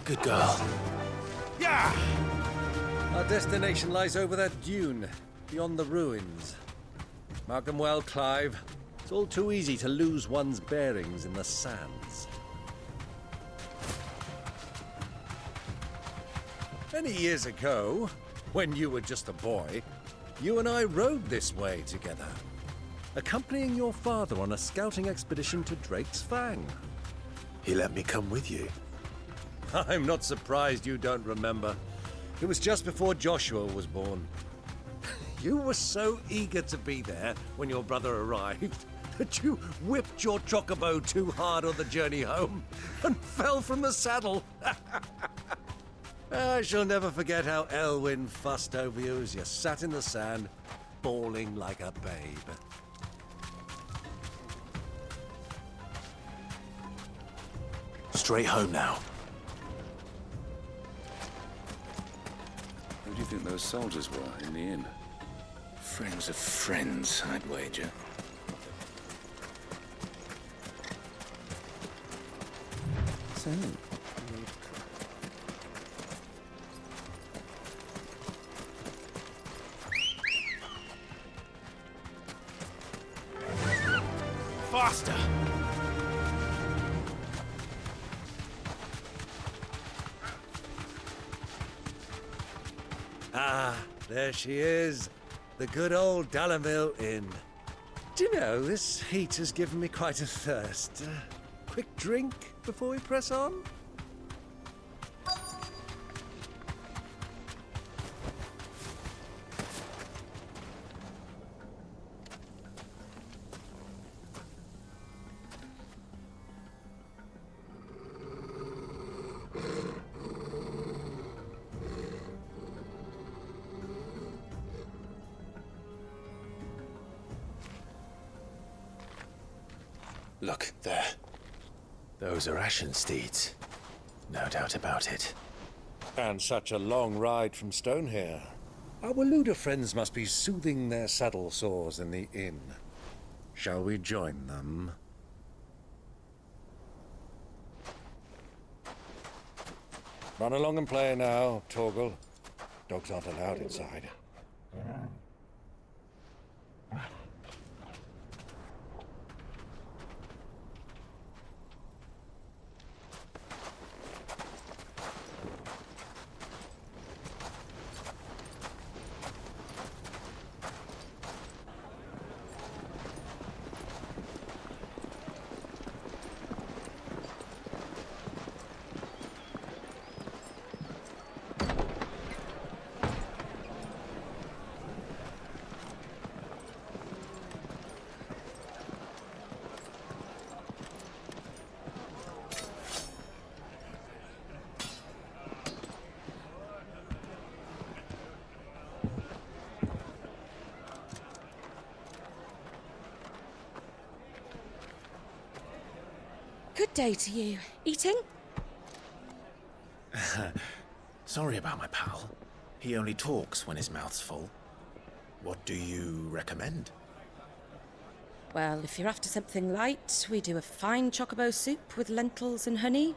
Good girl. Yeah! Our destination lies over that dune, beyond the ruins. Mark them well, Clive. It's all too easy to lose one's bearings in the sands. Many years ago, when you were just a boy, you and I rode this way together, accompanying your father on a scouting expedition to Drake's Fang. He let me come with you. I'm not surprised you don't remember. It was just before Joshua was born. You were so eager to be there when your brother arrived that you whipped your chocobo too hard on the journey home and fell from the saddle. I shall never forget how Elwyn fussed over you as you sat in the sand, bawling like a babe. Straight home now. Who do you think those soldiers were in the inn? Friends of friends, I'd wager. So, Faster! Ah, there she is. The good old Dalamil Inn. Do you know, this heat has given me quite a thirst. Quick drink before we press on? Look, there. Those are Ashen steeds. No doubt about it. And such a long ride from Stonehair. Our Waluda friends must be soothing their saddle sores in the inn. Shall we join them? Run along and play now, Torgal. Dogs aren't allowed inside. Good day to you. Eating? Sorry about my pal. He only talks when his mouth's full. What do you recommend? Well, if you're after something light, we do a fine chocobo soup with lentils and honey.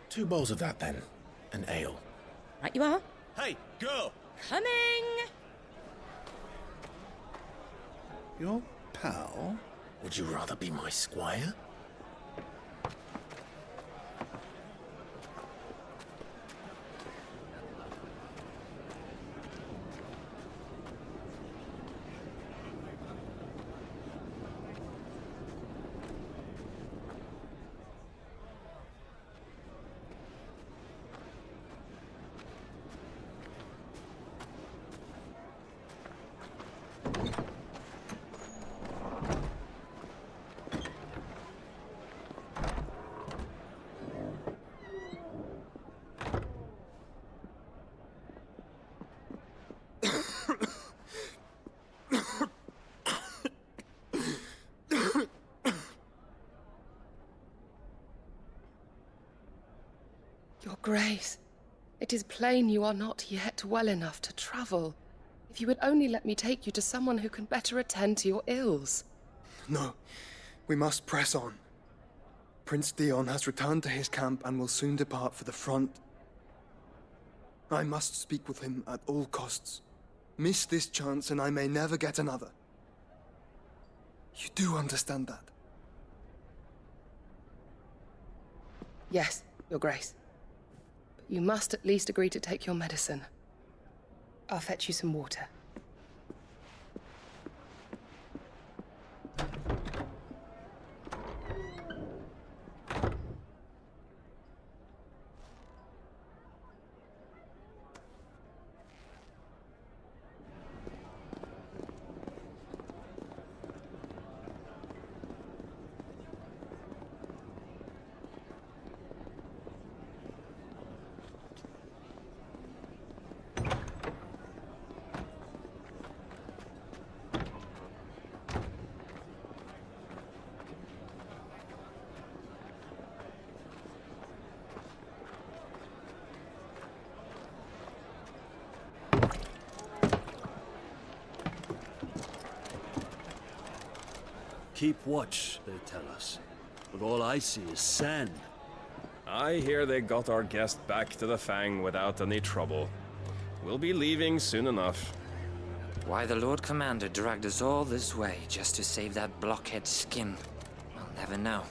2 bowls of that, then. An ale. Right you are. Hey, girl! Coming! your pal? Would you rather be my squire? Your Grace, it is plain you are not yet well enough to travel. If you would only let me take you to someone who can better attend to your ills. No, we must press on. Prince Dion has returned to his camp and will soon depart for the front. I must speak with him at all costs. Miss this chance and I may never get another. You do understand that? Yes, Your Grace. But you must at least agree to take your medicine. I'll fetch you some water. Keep watch, they tell us. But all I see is sand. I hear they got our guest back to the Fang without any trouble. We'll be leaving soon enough. Why the Lord Commander dragged us all this way just to save that blockhead Skin, I'll never know.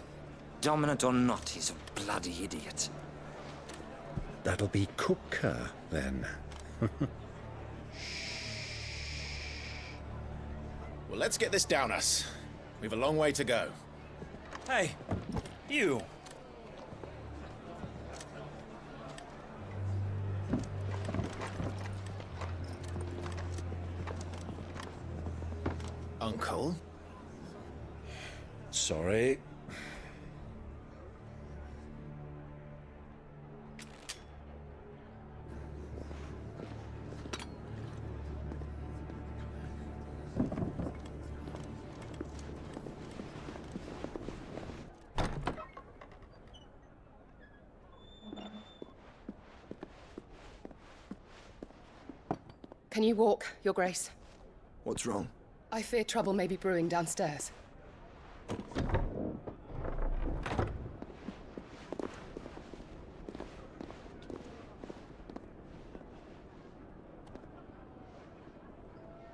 Dominant or not, he's a bloody idiot. That'll be Cooker, then. Well, let's get this down us. We've a long way to go. Hey, you. Uncle? Sorry. Can you walk, Your Grace? What's wrong? I fear trouble may be brewing downstairs.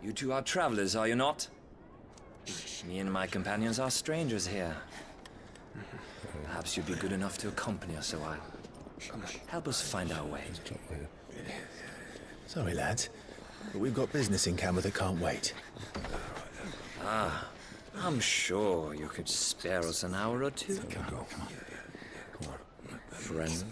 You two are travelers, are you not? Me and my companions are strangers here. Perhaps you'd be good enough to accompany us a while. Help us find our way. Sorry, lads, but we've got business in Camber that can't wait. Ah, I'm sure you could spare us an hour or two. Come on. Friend.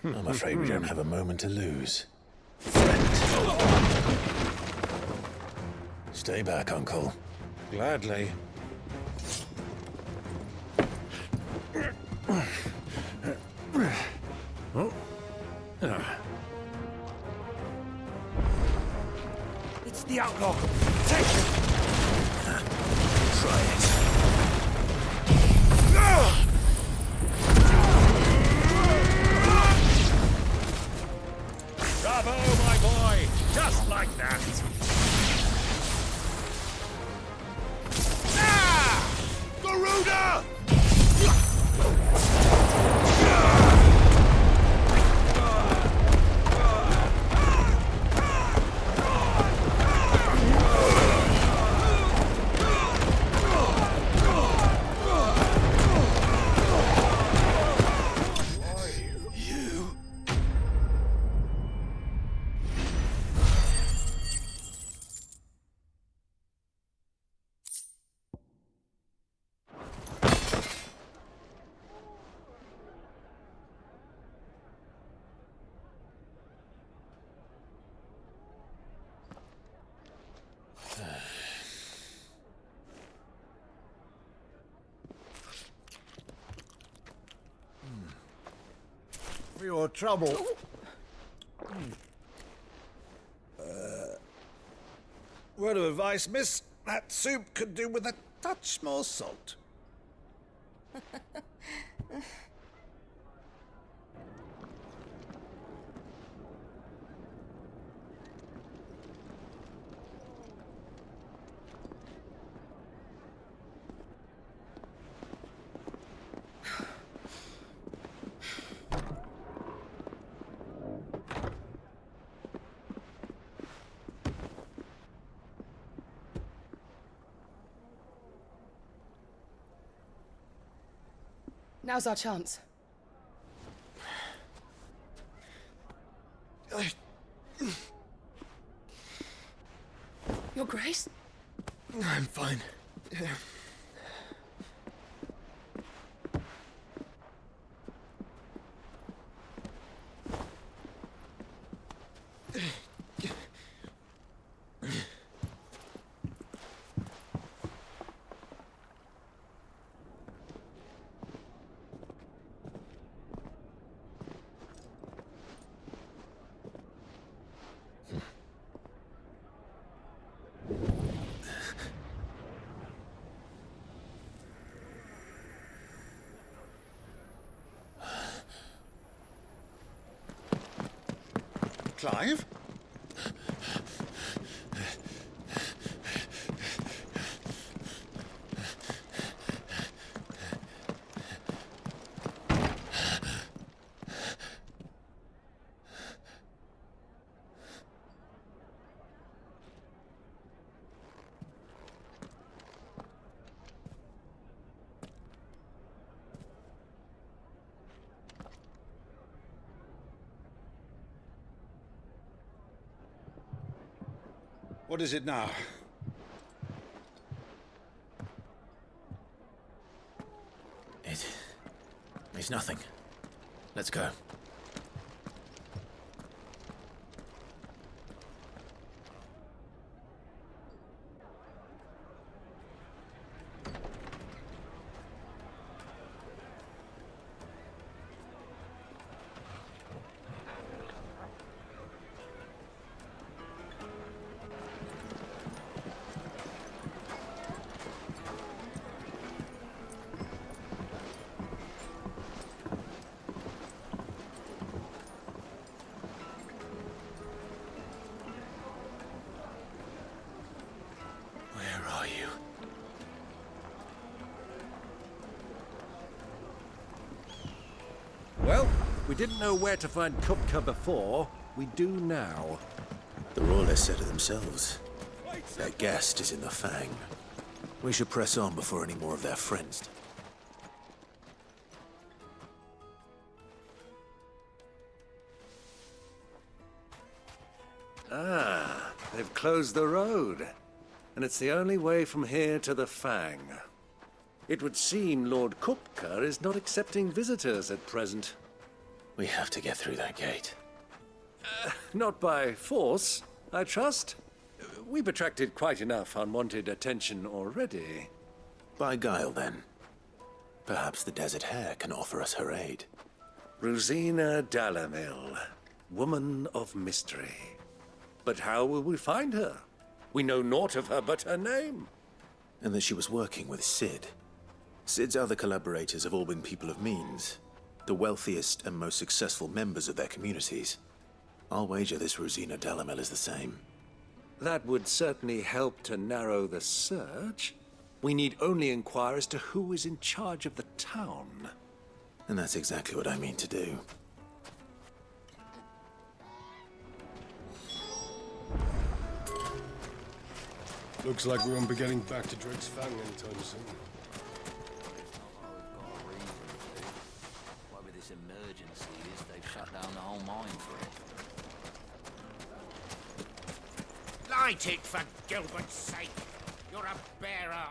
I'm afraid we don't have a moment to lose. Stay back, Uncle. Gladly. It's the outlaw. Take it. Try it. Bravo, my boy! Just like that! Garuda! For your trouble. Word of advice, miss. That soup could do with a touch more salt. Now's our chance. Your Grace? I'm fine. Yeah. Clive? What is it now? It's nothing. Let's go. Well, we didn't know where to find Kupka before. We do now. The Royalists said it themselves. Their guest is in the Fang. We should press on before any more of their friends. Ah, they've closed the road. And it's the only way from here to the Fang. It would seem Lord Kupka is not accepting visitors at present. We have to get through that gate. Not by force, I trust. We've attracted quite enough unwanted attention already. By guile, then. Perhaps the Desert Hare can offer us her aid. Rosina Dalamil, woman of mystery. But how will we find her? We know naught of her but her name. And that she was working with Cid. Cid's other collaborators have all been people of means, the wealthiest and most successful members of their communities. I'll wager this Rosina Dalamil is the same. That would certainly help to narrow the search. We need only inquire as to who is in charge of the town. And that's exactly what I mean to do. Looks like we won't be getting back to Drake's Fang anytime soon. Whatever this emergency is, they've shut down the whole mine for it. Light it, for Gilbert's sake! You're a bearer!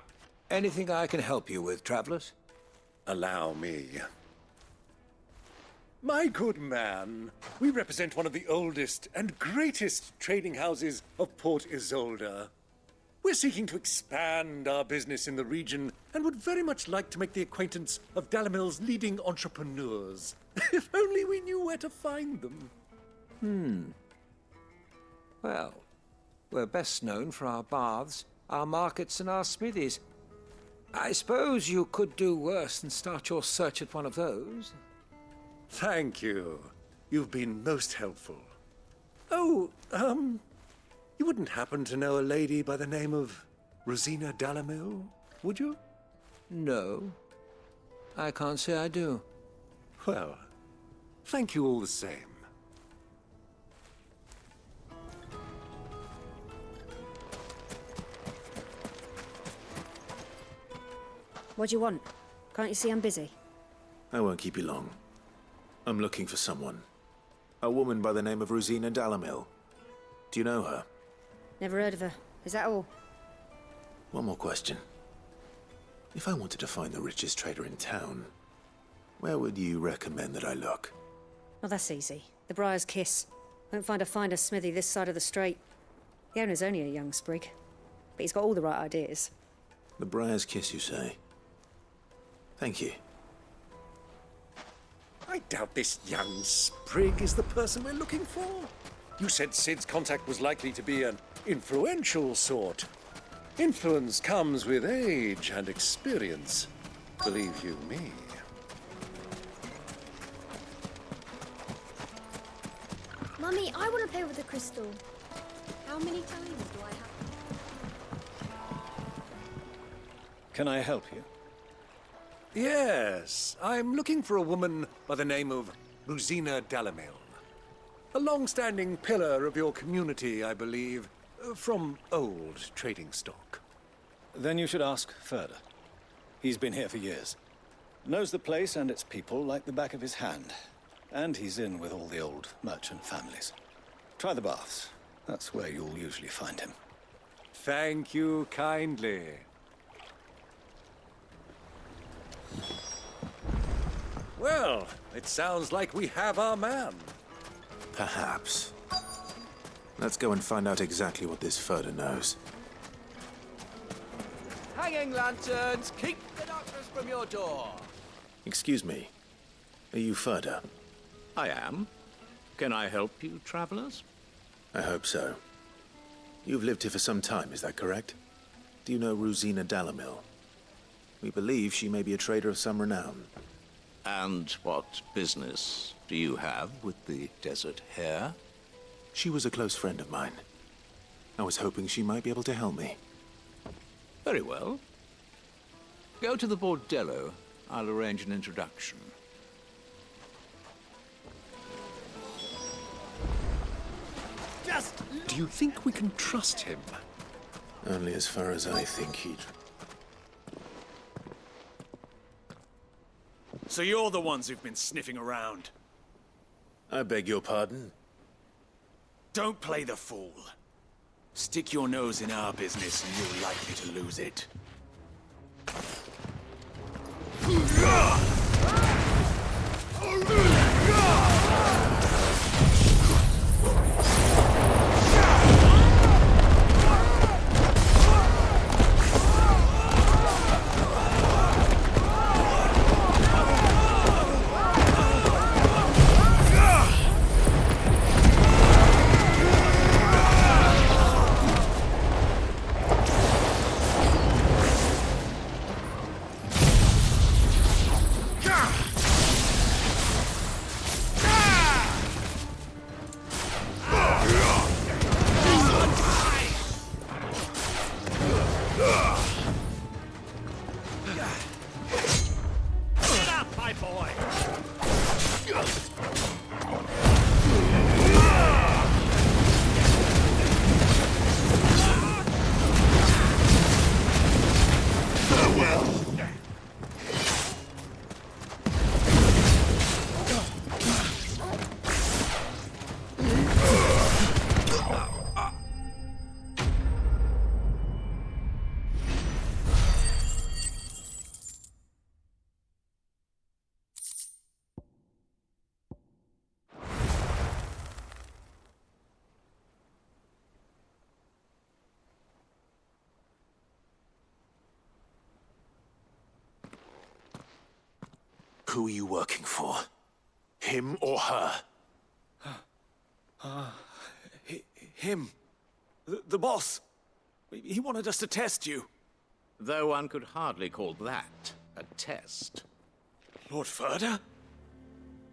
Anything I can help you with, travelers? Allow me. My good man, we represent one of the oldest and greatest trading houses of Port Isolde. We're seeking to expand our business in the region and would very much like to make the acquaintance of Dalamil's leading entrepreneurs. If only we knew where to find them. Well, we're best known for our baths, our markets, and our smithies. I suppose you could do worse than start your search at one of those. Thank you. You've been most helpful. Oh, you wouldn't happen to know a lady by the name of Rosina Dalamil, would you? No. I can't say I do. Well, thank you all the same. What do you want? Can't you see I'm busy? I won't keep you long. I'm looking for someone. A woman by the name of Rosina Dalamil. Do you know her? Never heard of her. Is that all? One more question. If I wanted to find the richest trader in town, where would you recommend that I look? Well, that's easy. The Briar's Kiss. Won't find a finer smithy this side of the strait. The owner's only a young sprig, but he's got all the right ideas. The Briar's Kiss, you say? Thank you. I doubt this young sprig is the person we're looking for. You said Sid's contact was likely to be an influential sort. Influence comes with age and experience. Believe you me. Mummy, I want to play with the crystal. How many times do I have? Can I help you? Yes, I'm looking for a woman by the name of Rosina Dalamil. A long-standing pillar of your community, I believe, from old trading stock. Then you should ask Ferda. He's been here for years. Knows the place and its people like the back of his hand. And he's in with all the old merchant families. Try the baths. That's where you'll usually find him. Thank you kindly. Well, it sounds like we have our man. Perhaps. Let's go and find out exactly what this Ferda knows. Hanging lanterns, keep the darkness from your door. Excuse me. Are you Ferda? I am. Can I help you, travelers? I hope so. You've lived here for some time, is that correct? Do you know Rosina Dalamil? We believe she may be a trader of some renown. And what business do you have with the Desert Hare? She was a close friend of mine. I was hoping she might be able to help me. Very well. Go to the Bordello. I'll arrange an introduction. Do you think we can trust him? Only as far as I think he'd... So you're the ones who've been sniffing around. I beg your pardon? Don't play the fool. Stick your nose in our business and you're likely to lose it. Who are you working for? Him or her? Him. The boss. He wanted us to test you. Though one could hardly call that a test. Lord Ferda?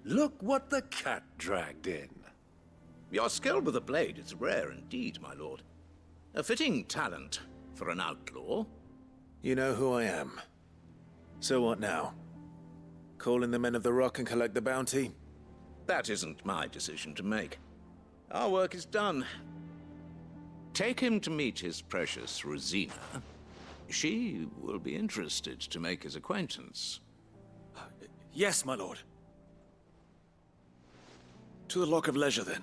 Look what the cat dragged in. Your skill with the blade is rare indeed, my lord. A fitting talent for an outlaw. You know who I am. So what now? Call in the Men of the Rock and collect the bounty? That isn't my decision to make. Our work is done. Take him to meet his precious Rosina. She will be interested to make his acquaintance. Yes, my lord. To the Lock of Leisure, then.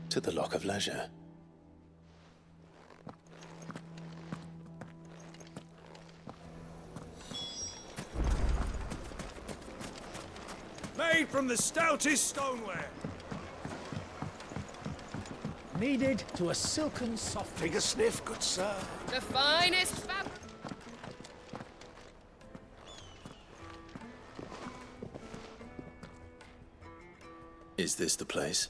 To the Lock of Leisure. Made from the stoutest stoneware. Kneaded to a silken soft. Take a sniff, good sir. The finest fabric. Is this the place?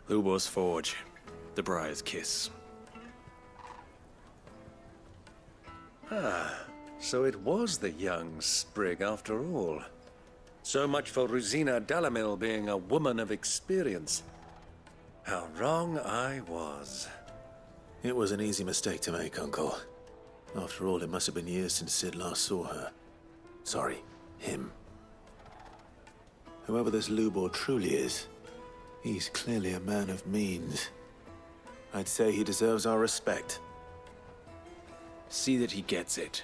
Lubor's Forge. The Briar's Kiss. Ah, so it was the young sprig after all. So much for Rosina Dalamil being a woman of experience. How wrong I was. It was an easy mistake to make, Uncle. After all, it must have been years since Cid last saw her. Sorry, him. Whoever this Lubor truly is, he's clearly a man of means. I'd say he deserves our respect. See that he gets it.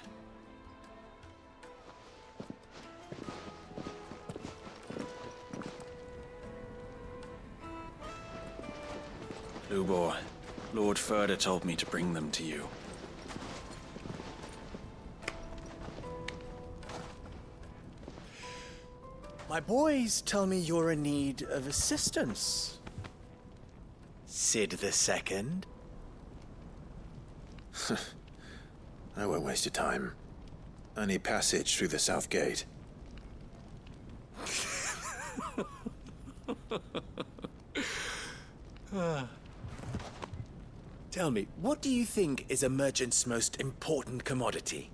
Lubor, Lord Ferda told me to bring them to you. My boys tell me you're in need of assistance. Cid the Second? I won't waste your time. I need passage through the south gate. Tell me, what do you think is a merchant's most important commodity?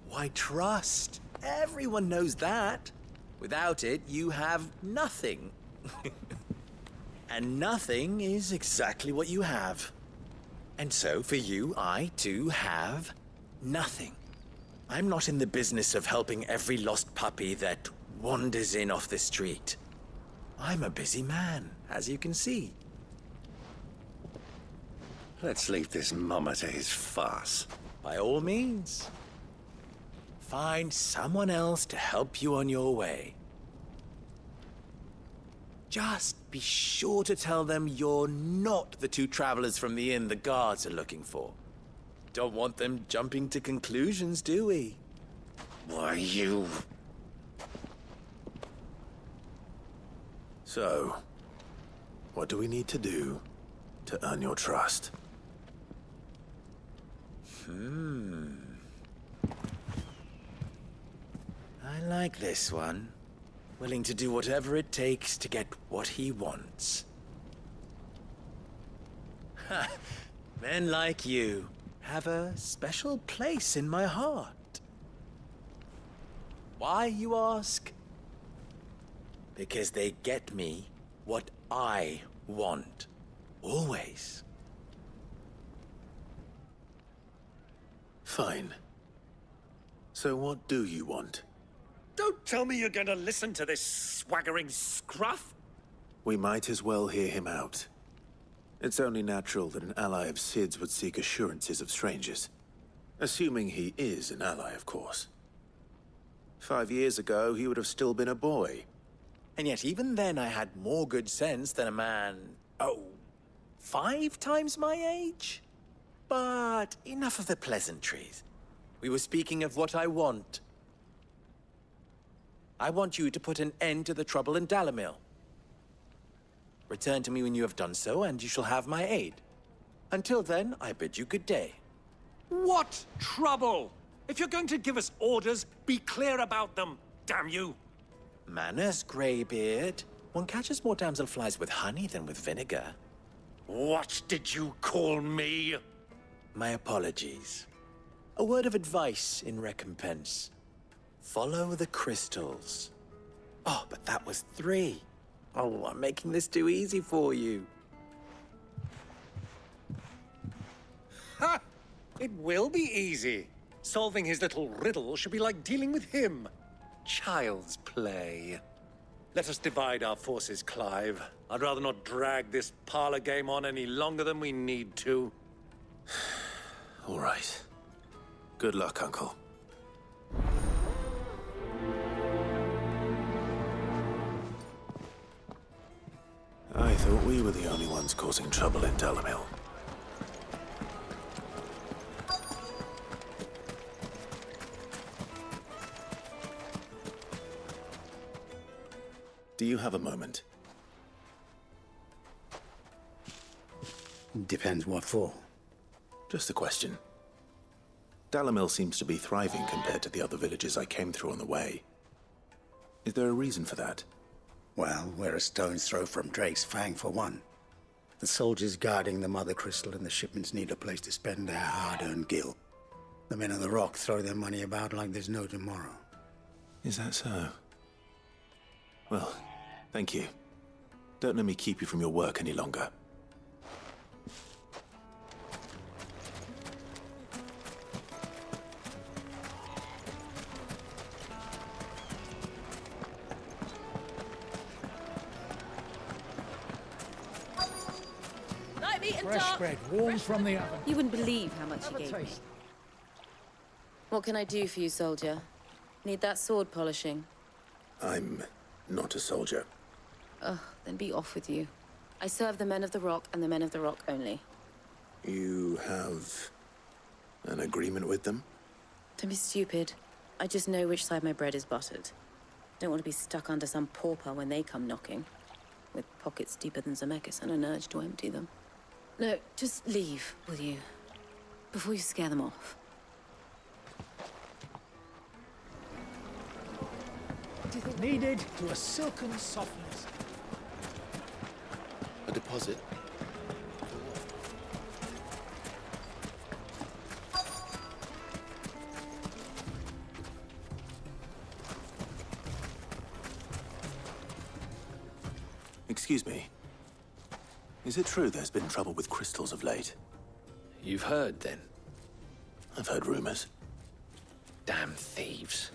Why, trust. Everyone knows that. Without it, you have nothing. And nothing is exactly what you have. And so, for you, I, too, have nothing. I'm not in the business of helping every lost puppy that wanders in off the street. I'm a busy man, as you can see. Let's leave this mummer to his farce. By all means. Find someone else to help you on your way. Just be sure to tell them you're not the two travelers from the inn the guards are looking for. Don't want them jumping to conclusions, do we? Why, you... So, what do we need to do to earn your trust? I like this one. Willing to do whatever it takes to get what he wants. Ha! Men like you have a special place in my heart. Why, you ask? Because they get me what I want. Always. Fine. So what do you want? Don't tell me you're going to listen to this swaggering scruff. We might as well hear him out. It's only natural that an ally of Cid's would seek assurances of strangers. Assuming he is an ally, of course. 5 years ago, he would have still been a boy. And yet even then I had more good sense than a man, 5 times my age? But enough of the pleasantries. We were speaking of what I want. I want you to put an end to the trouble in Dalamil. Return to me when you have done so, and you shall have my aid. Until then, I bid you good day. What trouble? If you're going to give us orders, be clear about them, damn you! Manners, Greybeard. One catches more damselflies with honey than with vinegar. What did you call me? My apologies. A word of advice in recompense. Follow the crystals. Oh, but that was 3. Oh, I'm making this too easy for you. Ha! It will be easy. Solving his little riddle should be like dealing with him. Child's play. Let us divide our forces, Clive. I'd rather not drag this parlor game on any longer than we need to. All right. Good luck, Uncle. I thought we were the only ones causing trouble in Dalamil. Do you have a moment? Depends what for. Just a question. Dalamil seems to be thriving compared to the other villages I came through on the way. Is there a reason for that? Well, we're a stone's throw from Drake's Fang, for one. The soldiers guarding the Mother Crystal and the shipments need a place to spend their hard-earned gil. The men of the Rock throw their money about like there's no tomorrow. Is that so? Well, thank you. Don't let me keep you from your work any longer. Fresh bread, warm from the oven. You wouldn't believe how much he gave me. What can I do for you, soldier? Need that sword polishing? I'm not a soldier. Ugh, then be off with you. I serve the men of the Rock and the men of the Rock only. You have an agreement with them? Don't be stupid. I just know which side my bread is buttered. Don't want to be stuck under some pauper when they come knocking. With pockets deeper than Zemeckis and an urge to empty them. No, just leave, will you? Before you scare them off. Needed to a silken softness. A deposit? Excuse me. Is it true there's been trouble with crystals of late? You've heard, then? I've heard rumors. Damn thieves.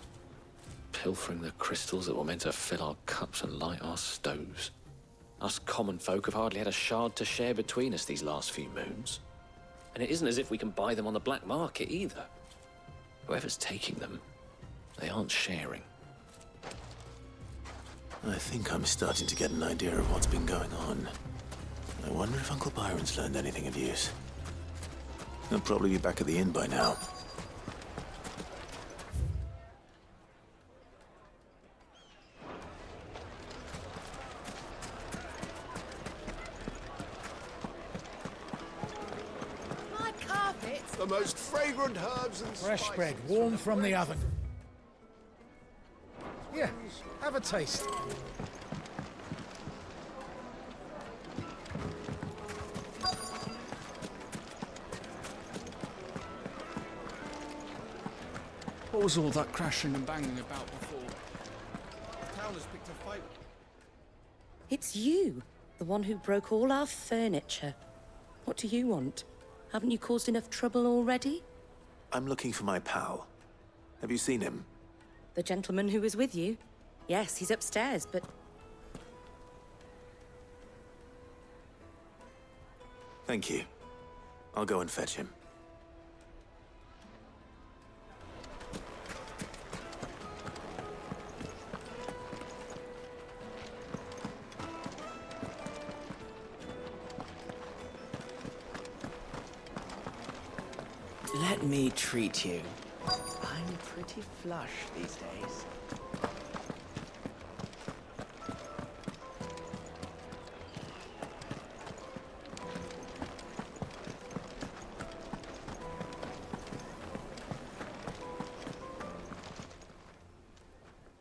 Pilfering the crystals that were meant to fill our cups and light our stoves. Us common folk have hardly had a shard to share between us these last few moons. And it isn't as if we can buy them on the black market either. Whoever's taking them, they aren't sharing. I think I'm starting to get an idea of what's been going on. I wonder if Uncle Byron's learned anything of use. He'll probably be back at the inn by now. My carpets! The most fragrant herbs and Fresh bread, warm from the oven. Yeah, have a taste. What was all that crashing and banging about before? The town has picked a fight. It's you, the one who broke all our furniture. What do you want? Haven't you caused enough trouble already? I'm looking for my pal. Have you seen him? The gentleman who was with you? Yes, he's upstairs, but... Thank you. I'll go and fetch him. Let me treat you. I'm pretty flush these days.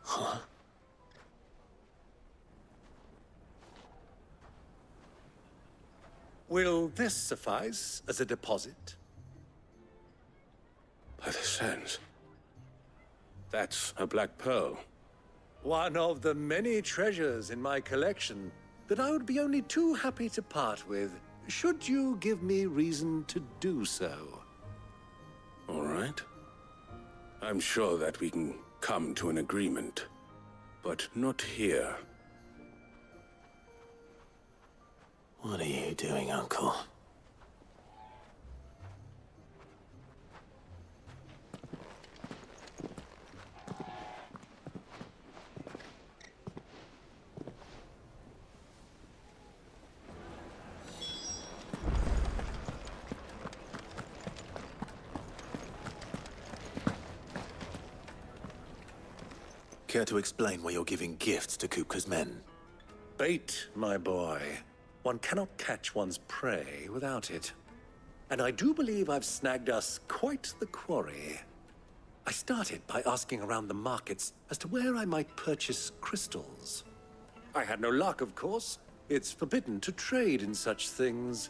Huh? Will this suffice as a deposit? By the sands. That's a black pearl. One of the many treasures in my collection that I would be only too happy to part with, should you give me reason to do so. All right. I'm sure that we can come to an agreement, but not here. What are you doing, Uncle? Care to explain why you're giving gifts to Kupka's men? Bait, my boy. One cannot catch one's prey without it. And I do believe I've snagged us quite the quarry. I started by asking around the markets as to where I might purchase crystals. I had no luck, of course. It's forbidden to trade in such things.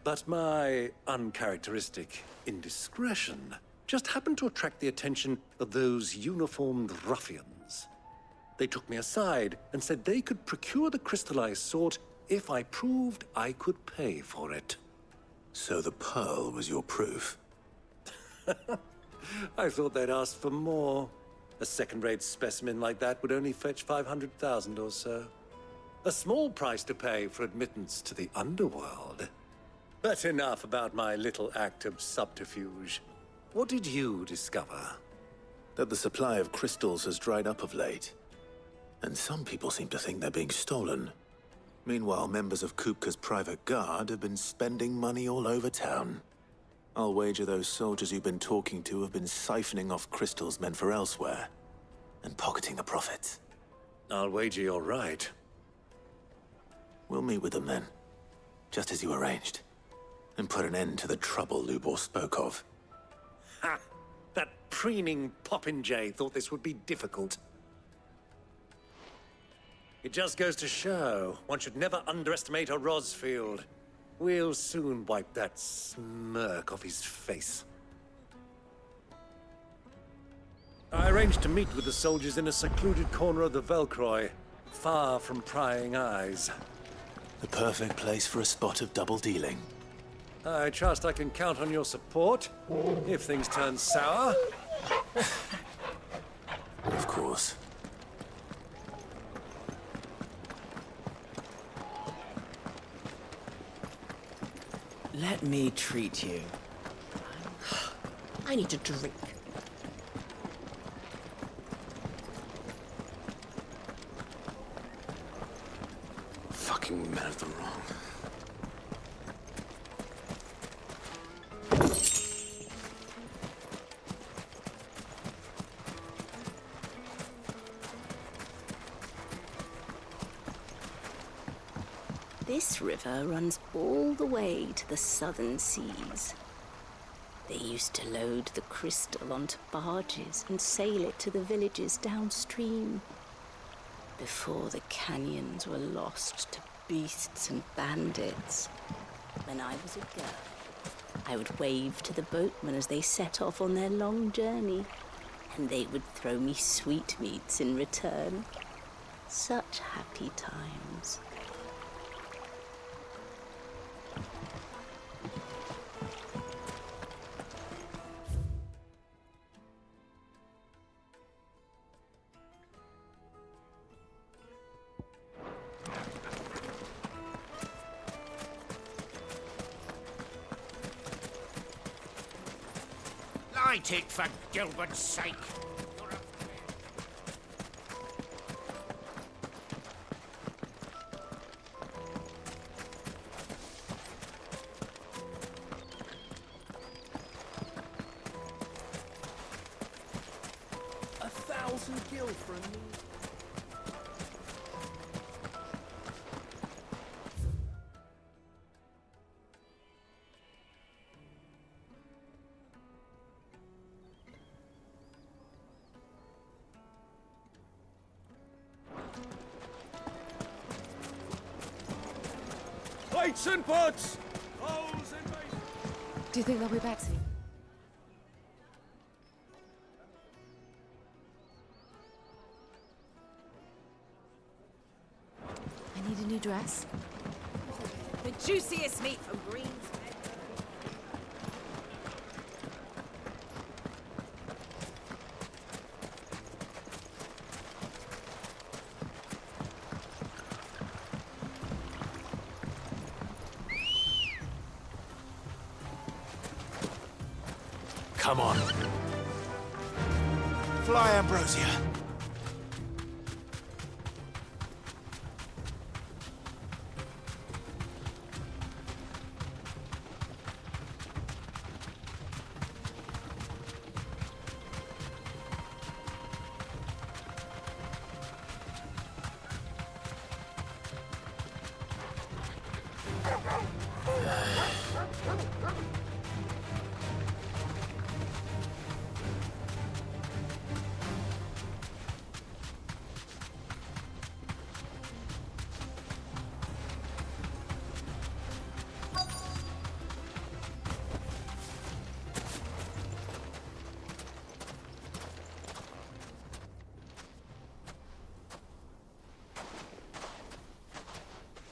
But my uncharacteristic indiscretion just happened to attract the attention of those uniformed ruffians. They took me aside and said they could procure the crystal I sought if I proved I could pay for it. So the pearl was your proof? I thought they'd ask for more. A second-rate specimen like that would only fetch 500,000 or so. A small price to pay for admittance to the underworld. But enough about my little act of subterfuge. What did you discover? That the supply of crystals has dried up of late. And some people seem to think they're being stolen. Meanwhile, members of Kupka's private guard have been spending money all over town. I'll wager those soldiers you've been talking to have been siphoning off crystals meant for elsewhere, and pocketing the profits. I'll wager you're right. We'll meet with them then, just as you arranged, and put an end to the trouble Lubor spoke of. Ha! That preening popinjay thought this would be difficult. It just goes to show, one should never underestimate a Rosfield. We'll soon wipe that smirk off his face. I arranged to meet with the soldiers in a secluded corner of the Velcroy, far from prying eyes. The perfect place for a spot of double dealing. I trust I can count on your support, if things turn sour. Of course. Let me treat you. I need a drink. Fucking men of the wrong. This river runs all the way to the southern seas. They used to load the crystal onto barges and sail it to the villages downstream. Before the canyons were lost to beasts and bandits. When I was a girl, I would wave to the boatmen as they set off on their long journey, and they would throw me sweetmeats in return. Such happy times. Light it, for Gilbert's sake. $1,000 for a meal. Plates and pots! Do you think they'll be back soon? I need a new dress. The juiciest meat from Greens. Come on. Fly, Ambrosia.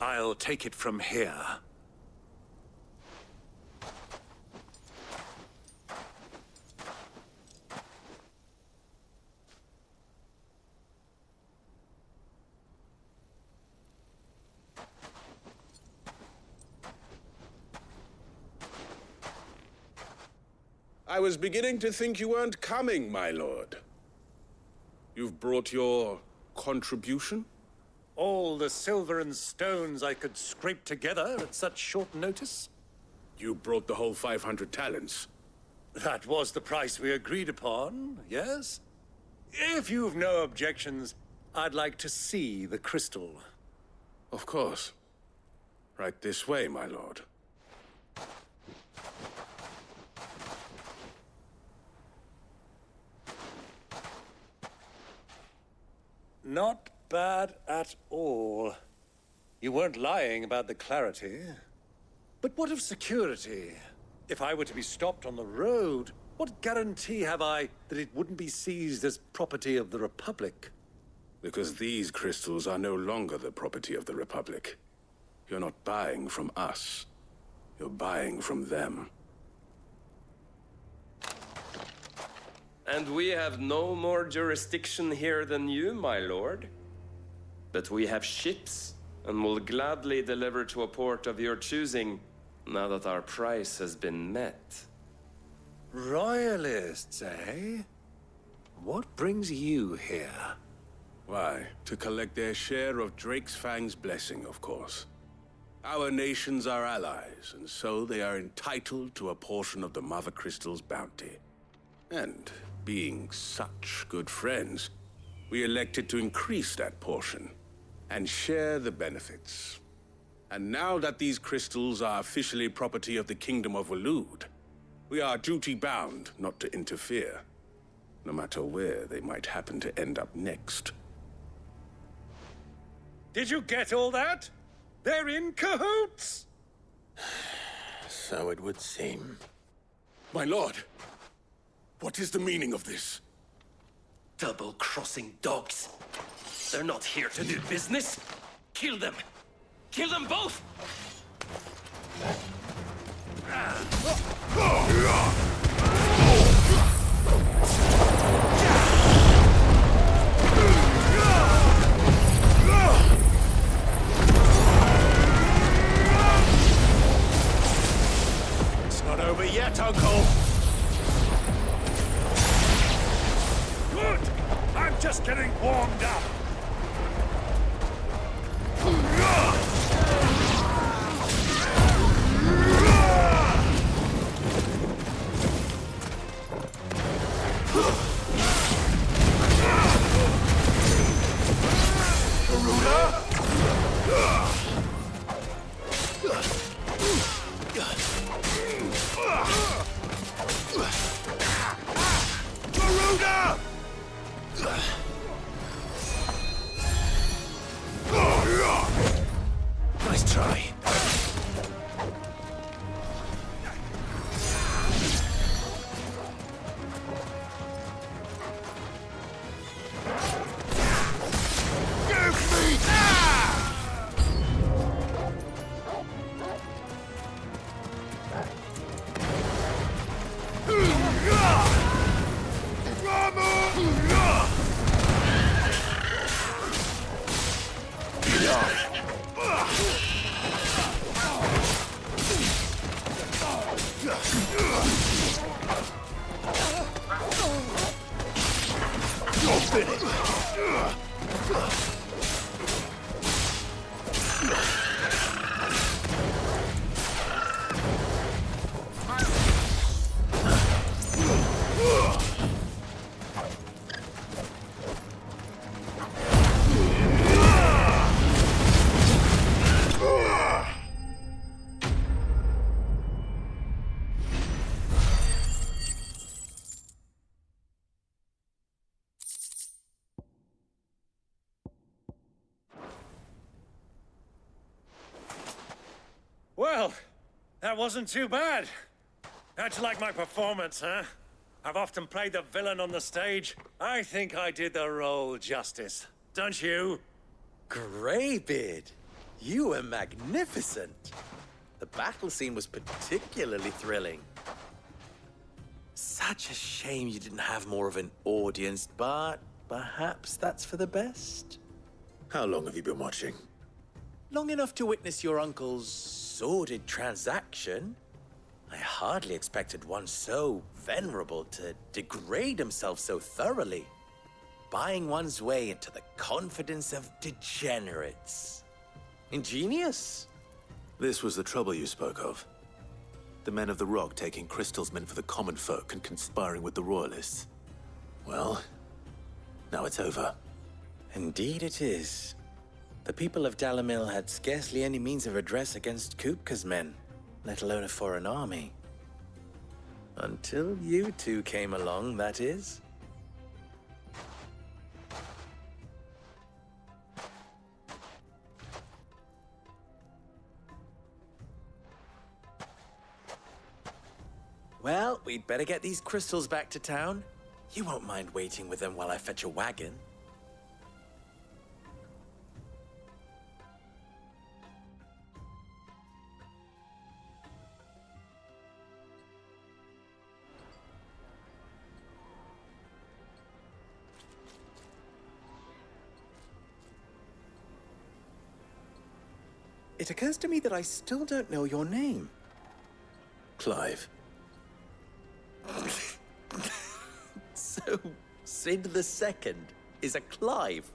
I'll take it from here. I was beginning to think you weren't coming, my lord. You've brought your contribution? All the silver and stones I could scrape together at such short notice? You brought the whole 500 talents. That was the price we agreed upon, yes? If you've no objections, I'd like to see the crystal. Of course. Right this way, my lord. Not bad at all. You weren't lying about the clarity. But what of security? If I were to be stopped on the road, what guarantee have I that it wouldn't be seized as property of the Republic? Because these crystals are no longer the property of the Republic. You're not buying from us. You're buying from them. And we have no more jurisdiction here than you, my lord. But we have ships, and will gladly deliver to a port of your choosing, now that our price has been met. Royalists, eh? What brings you here? Why, to collect their share of Drake's Fang's blessing, of course. Our nations are allies, and so they are entitled to a portion of the Mother Crystal's bounty. And being such good friends, we elected to increase that portion and share the benefits. And now that these crystals are officially property of the Kingdom of Waloed, we are duty-bound not to interfere, no matter where they might happen to end up next. Did you get all that? They're in cahoots! So it would seem. My lord, what is the meaning of this? Double-crossing dogs. They're not here to do business. Kill them. Kill them both! It's not over yet, Uncle! Good! I'm just getting warmed up! Nice try. You're finished. Well, that wasn't too bad. How'd you like my performance, huh? I've often played the villain on the stage. I think I did the role justice. Don't you? Greybeard, you were magnificent. The battle scene was particularly thrilling. Such a shame you didn't have more of an audience, but perhaps that's for the best. How long have you been watching? Long enough to witness your uncle's sordid transaction. I hardly expected one so venerable to degrade himself so thoroughly, buying one's way into the confidence of degenerates. Ingenious. This was the trouble you spoke of. The men of the Rock taking crystals meant for the common folk and conspiring with the Royalists. Well, now it's over. Indeed it is. The people of Dalimil had scarcely any means of redress against Kupka's men, let alone a foreign army. Until you two came along, that is. Well, we'd better get these crystals back to town. You won't mind waiting with them while I fetch a wagon. It occurs to me that I still don't know your name. Clive. So, Sid the Second is a Clive?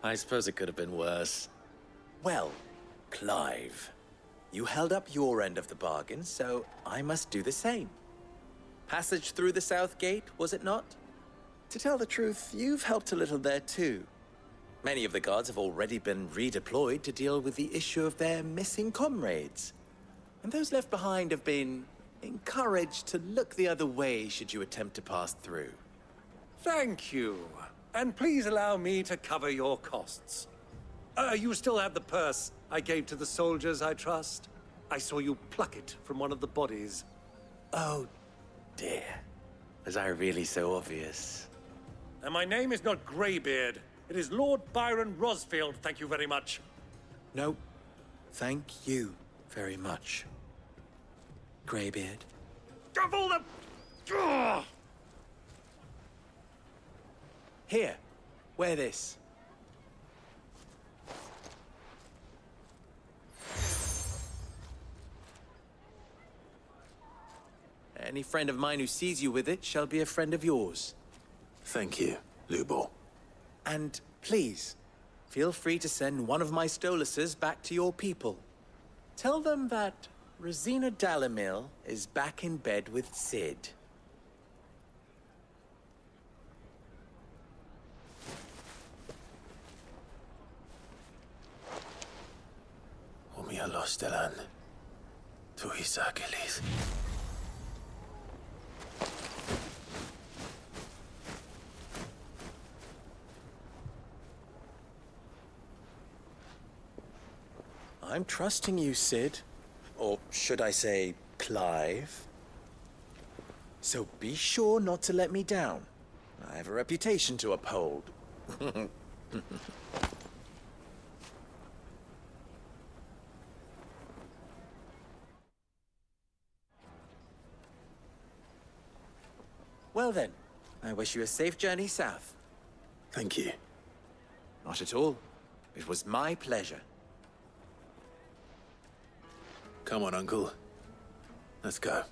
I suppose it could have been worse. Well, Clive, you held up your end of the bargain, so I must do the same. Passage through the South Gate, was it not? To tell the truth, you've helped a little there too. Many of the guards have already been redeployed to deal with the issue of their missing comrades. And those left behind have been encouraged to look the other way should you attempt to pass through. Thank you. And please allow me to cover your costs. You still have the purse I gave to the soldiers, I trust? I saw you pluck it from one of the bodies. Oh, dear. Was I really so obvious? And my name is not Greybeard. It is Lord Byron Rosfield, thank you very much. No, thank you very much, Greybeard. Of all the... Ugh! Here, wear this. Any friend of mine who sees you with it shall be a friend of yours. Thank you, Lubor. And please, feel free to send one of my Stoluses back to your people. Tell them that Rosina Dalimil is back in bed with Sid. Omia Lostelan. Tuisa Achilles. I'm trusting you, Sid. Or should I say, Clive. So be sure not to let me down. I have a reputation to uphold. Well then, I wish you a safe journey south. Thank you. Not at all. It was my pleasure. Come on, Uncle. Let's go.